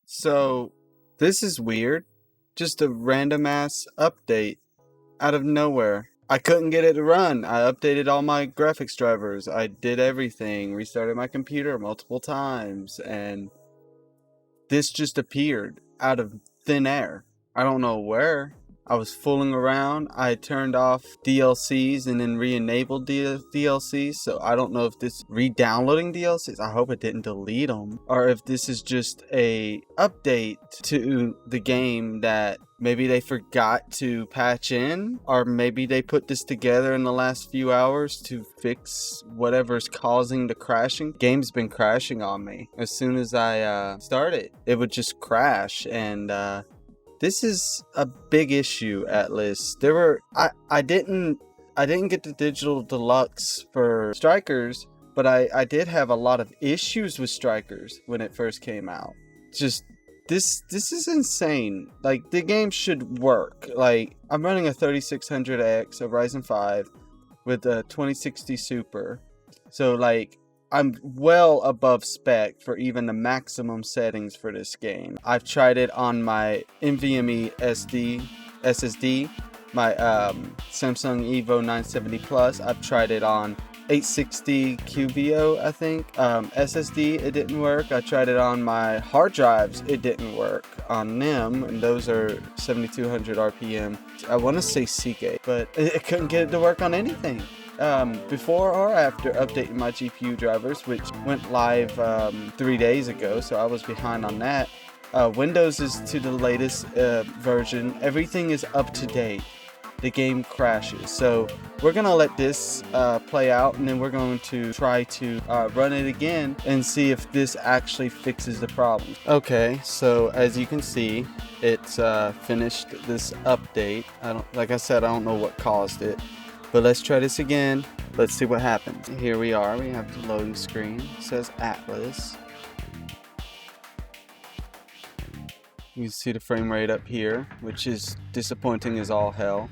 So, this is weird. Just a random ass update out of nowhere. I couldn't get it to run. I updated all my graphics drivers. I did everything, restarted my computer multiple times, and this just appeared out of thin air. I don't know where. I was fooling around. I turned off DLCs and then re-enabled DLCs. So I don't know if this re-downloading DLCs. I hope it didn't delete them, or if this is just a update to the game that maybe they forgot to patch in, or maybe they put this together in the last few hours to fix whatever's causing the crashing. Game's been crashing on me. As soon as I start it, it would just crash, and this is a big issue, Atlus. I didn't get the digital deluxe for Strikers, but I did have a lot of issues with Strikers when it first came out. Just this is insane. Like, the game should work. Like, I'm running a 3600X, a Ryzen 5 with a 2060 Super. So like, I'm well above spec for even the maximum settings for this game. I've tried it on my NVMe SSD, my Samsung Evo 970 Plus. I've tried it on 860 QVO, I think. SSD, it didn't work. I tried it on my hard drives. It didn't work on them, and those are 7200 RPM. I want to say Seagate, but it couldn't get it to work on anything. Before or after updating my GPU drivers, which went live 3 days ago, so I was behind on that. Windows is to the latest version. Everything is up to date. The game crashes. So we're gonna let this play out, and then we're going to try to run it again and see if this actually fixes the problem. Okay, so as you can see, it's finished this update. Like I said, I don't know what caused it. But let's try this again. Let's see what happens. Here we are. We have the loading screen. It says Atlus. You can see the frame rate up here, which is disappointing as all hell.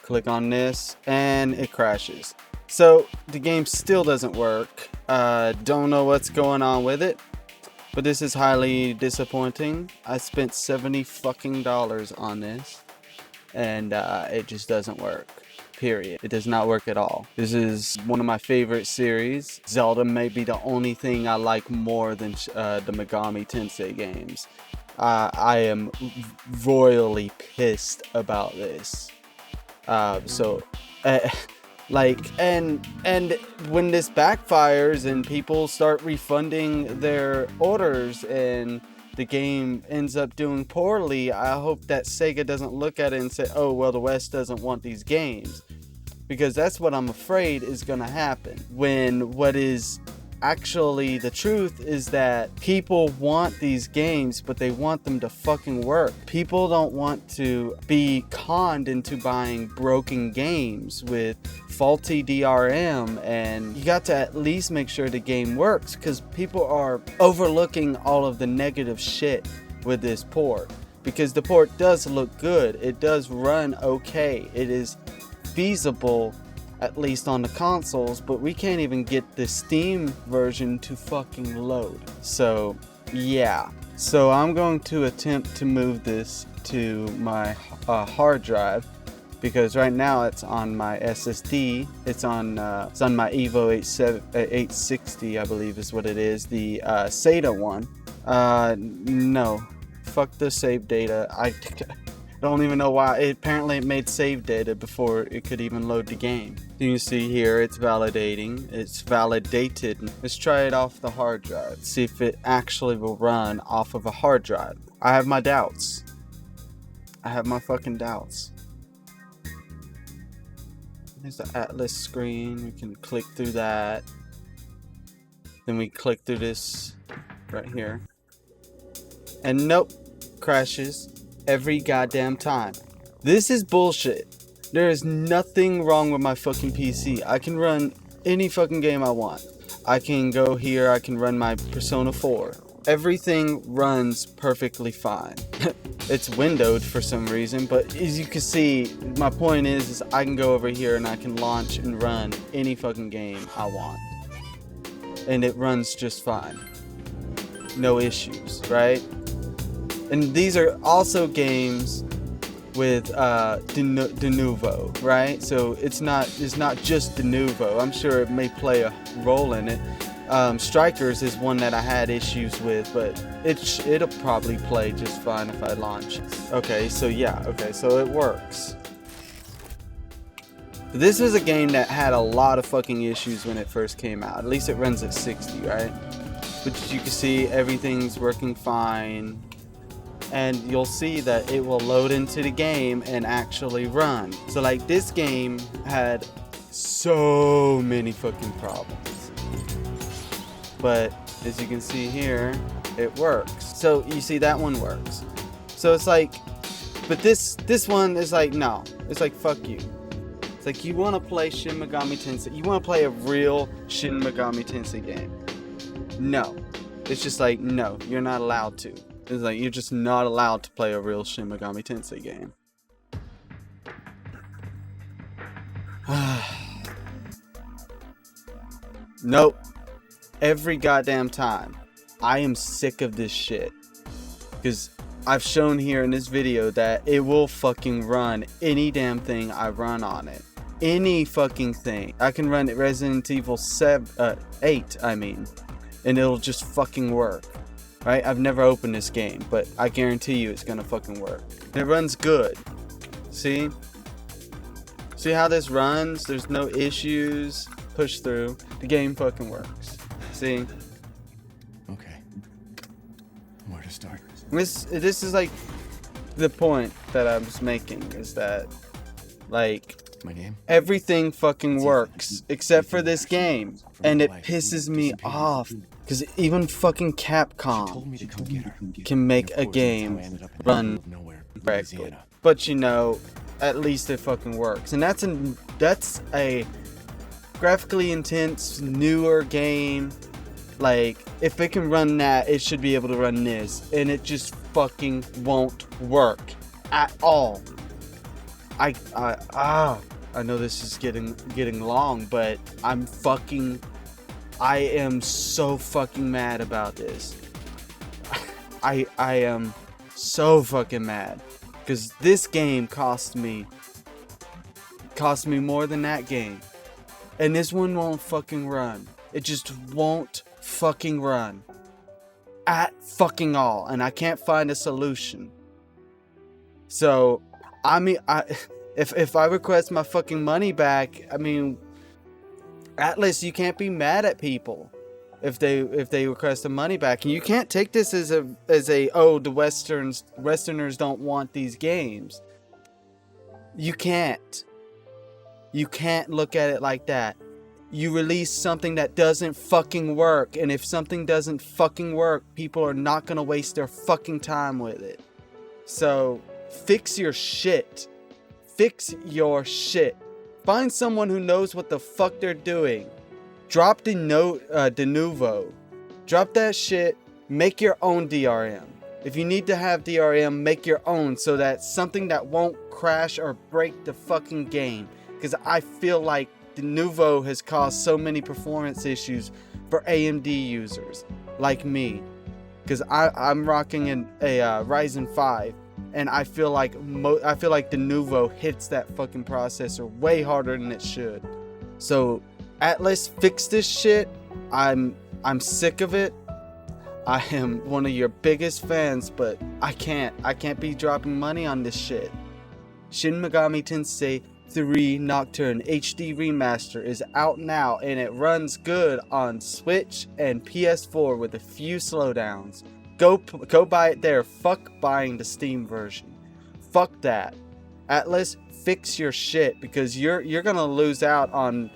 Click on this, and it crashes. So the game still doesn't work. Don't know what's going on with it, but this is highly disappointing. I spent $70 fucking on this, and it just doesn't work. Period. It does not work at all. This is one of my favorite series. Zelda may be the only thing I like more than the Megami Tensei games. I am royally pissed about this. Like, and when this backfires and people start refunding their orders and the game ends up doing poorly, I hope that Sega doesn't look at it and say, oh, well, the West doesn't want these games. Because that's what I'm afraid is going to happen. When what is actually the truth is that people want these games, but they want them to fucking work. People don't want to be conned into buying broken games with faulty DRM, and you got to at least make sure the game works, because people are overlooking all of the negative shit with this port. Because the port does look good. It does run okay. It is feasible, at least on the consoles, but we can't even get the Steam version to fucking load. So yeah, so I'm going to attempt to move this to my hard drive, because right now it's on my SSD. It's on my Evo 860, I believe is what it is, the SATA one. No, fuck the save data. I don't even know why. Apparently it made save data before it could even load the game. You can see here it's validating. It's validated. Let's try it off the hard drive. See if it actually will run off of a hard drive. I have my doubts. I have my fucking doubts. There's the Atlus screen. We can click through that. Then we click through this right here. And nope, crashes every goddamn time. This is bullshit. There is nothing wrong with my fucking PC. I can run any fucking game I want. I can go here, I can run my Persona 4. Everything runs perfectly fine. It's windowed for some reason, but as you can see, my point is I can go over here and I can launch and run any fucking game I want. And it runs just fine. no issues, right? And these are also games with de novo, right? So it's not just de novo. I'm sure it may play a role in it. Strikers is one that I had issues with, but it'll probably play just fine if I launch. Okay, so yeah, okay, so it works. This was a game that had a lot of fucking issues when it first came out. At least it runs at 60, right? But you can see everything's working fine. And you'll see that it will load into the game and actually run. So like this game had so many fucking problems. But as you can see here, it works. So you see that one works. So it's like, but this one is like, no. It's like, fuck you. It's like, you want to play Shin Megami Tensei. You want to play a real Shin Megami Tensei game. No. It's just like, no, you're not allowed to. It's like, you're just not allowed to play a real Shin Megami Tensei game. Nope. Every goddamn time. I am sick of this shit. Because I've shown here in this video that it will fucking run any damn thing I run on it. Any fucking thing. I can run Resident Evil 8, and it'll just fucking work. Right? I've never opened this game, but I guarantee you it's gonna fucking work. And it runs good. See? See how this runs? There's no issues. Push through. The game fucking works. See? Okay. Where to start? This is like the point that I was making, is that like my name? Everything fucking works except for this game, and it pisses me off. Because even fucking Capcom can make a game run correctly. But you know, at least it fucking works. And that's a graphically intense, newer game. Like, if it can run that, it should be able to run this. And it just fucking won't work at all. I know this is getting long, but I am so fucking mad about this. I am so fucking mad, because this game cost me more than that game, and this one won't fucking run. It just won't fucking run at fucking all, and I can't find a solution. So I mean, if I request my fucking money back, I mean, Atlus, you can't be mad at people if they request the money back, and you can't take this as a oh, the Westerners don't want these games. You can't look at it like that. You release something that doesn't fucking work, and if something doesn't fucking work, people are not gonna waste their fucking time with it. So fix your shit. Fix your shit. Find someone who knows what the fuck they're doing. Drop de novo. Drop that shit. Make your own DRM. If you need to have DRM, make your own, so that something that won't crash or break the fucking game. Because I feel like de novo has caused so many performance issues for AMD users like me. Because I'm rocking a Ryzen 5. And I feel like de novo hits that fucking processor way harder than it should. So Atlus, fix this shit. I'm sick of it. I am one of your biggest fans, but I can't be dropping money on this shit. Shin Megami Tensei 3 Nocturne HD Remaster is out now, and it runs good on Switch and PS4 with a few slowdowns. Go buy it there. Fuck buying the Steam version. Fuck that. Atlus, fix your shit, because you're gonna lose out on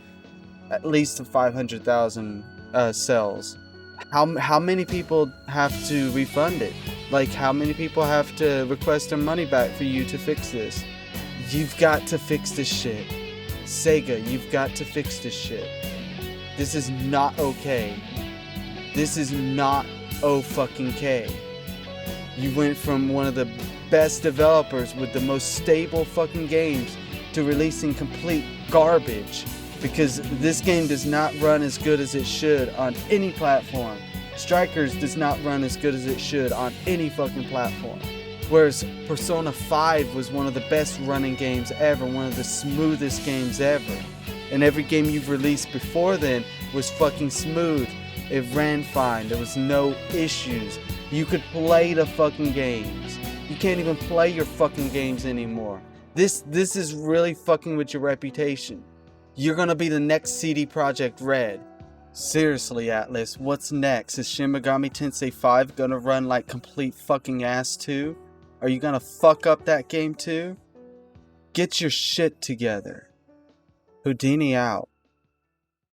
at least 500,000 sales. How many people have to refund it? Like, how many people have to request their money back for you to fix this? You've got to fix this shit. Sega, you've got to fix this shit. This is not okay. This is not O-fucking-K. You went from one of the best developers with the most stable fucking games to releasing complete garbage, because this game does not run as good as it should on any platform. Strikers does not run as good as it should on any fucking platform. Whereas Persona 5 was one of the best running games ever, one of the smoothest games ever. And every game you've released before then was fucking smooth. It ran fine, there was no issues. You could play the fucking games. You can't even play your fucking games anymore. This is really fucking with your reputation. You're gonna be the next CD Projekt Red. Seriously, Atlus, what's next? Is Shin Megami Tensei 5 gonna run like complete fucking ass too? Are you gonna fuck up that game too? Get your shit together. Houdini out.